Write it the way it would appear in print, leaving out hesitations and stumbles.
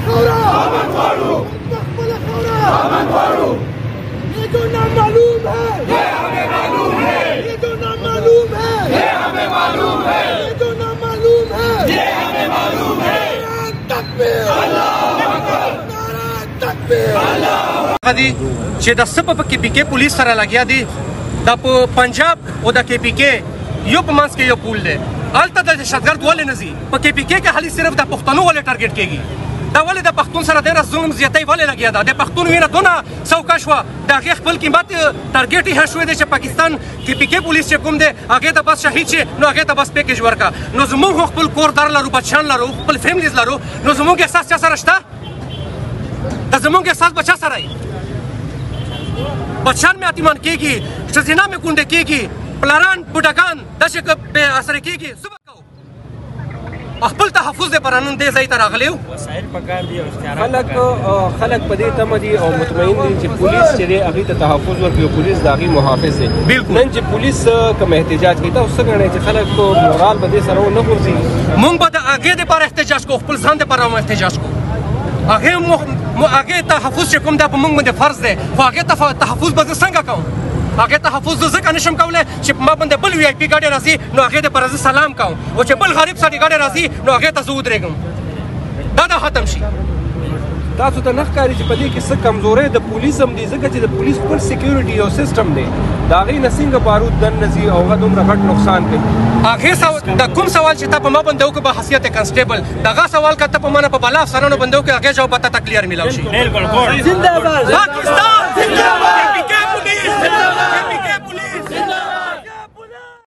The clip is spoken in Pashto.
خورا امن غواړو خپل خورا امن غواړو ये जो नामालूम है ये हमें मालूम है ये जो नामालूम है ये हमें मालूम है ये जो नामालूम है ये हमें मालूम है तकबीर अल्लाहु अकबर तकबीर अल्लाह دي چې د سپه په کې پی کې پولیس سره لګیا دي د پنجاب او د کې پی کې یو په منځ کې یو پول دی هلته د دهشتګرد ولې نه ځي په کې پی کې کې خالي صرف د پښتنو ولې ټارګېټ کېږي دا ولې د پښتون سره ډېره ظلم زیاتی ولې لګیا ده د پښتون وینه دونه سوکه شوه د هغې خپل قیمت ټارګېټ یې شوی دی چې پاکستان کې پی کې پولیس چې کوم دی هغې ته بس شهید شي نو هغې ته بس پیکیج ورکړه نو زموږ خو خپل کور در لرو بچیان لرو خپل فیملیز لرو نو زموږ احساس چا سره شته د زموږ احساس به چا سره وي بچیان مې یتیمان کېږي ښځینه مې کونډې کېږي پلاران بوډاګان داسې بې اثره کېږي څه به کوو خپل تحفظ دپاره نن دې ځای ته راغلی یو خلک په دې تمه دي او مطمئن دي چې پولیس چې دی هغې ته تحفظ ورکوي او پولیس د هغې محافظ دی نن چې پولیس کوم احتجاج کوي تاسو څه ګڼئ چې خلکو مورال به دې سره ونه غورځي موږ به د هغې دپاره احتجاج کوو خپل ځان دپاره هم احتجاج کوو هغې تحفظ چې کوم دا په موږ باندې فرض دی خو هغې تحفظ به زه څنګه کوم هغې تحفظ زه ځکه نشم کولی چې په ما باندې بل وی آی پي ګاډی راځي نو هغې دپاره زه سلام کوم او چې بل غریب سړي ګاډی راځي نو هغې ته زه ودرېږم دا ختم شي تاسو ته نه ښکاري چې په دې کې څه کمزورۍ د پولیس هم دي ځکه چې د پولیس خپل سیکیورټي یو سیسټم دی د هغې نه څنګه بارود دننه ځي او هغه دومره غټ نقصان کوي هغې د کوم سوال چې تا په ما باندې وکړو په حیثیت کنسټیبل دغه سوال که ته په ما نه په بلا افسرانو باندې وکړې هغې جواب به تا ته کلیر میلاو شي زنده‌باد پاکستان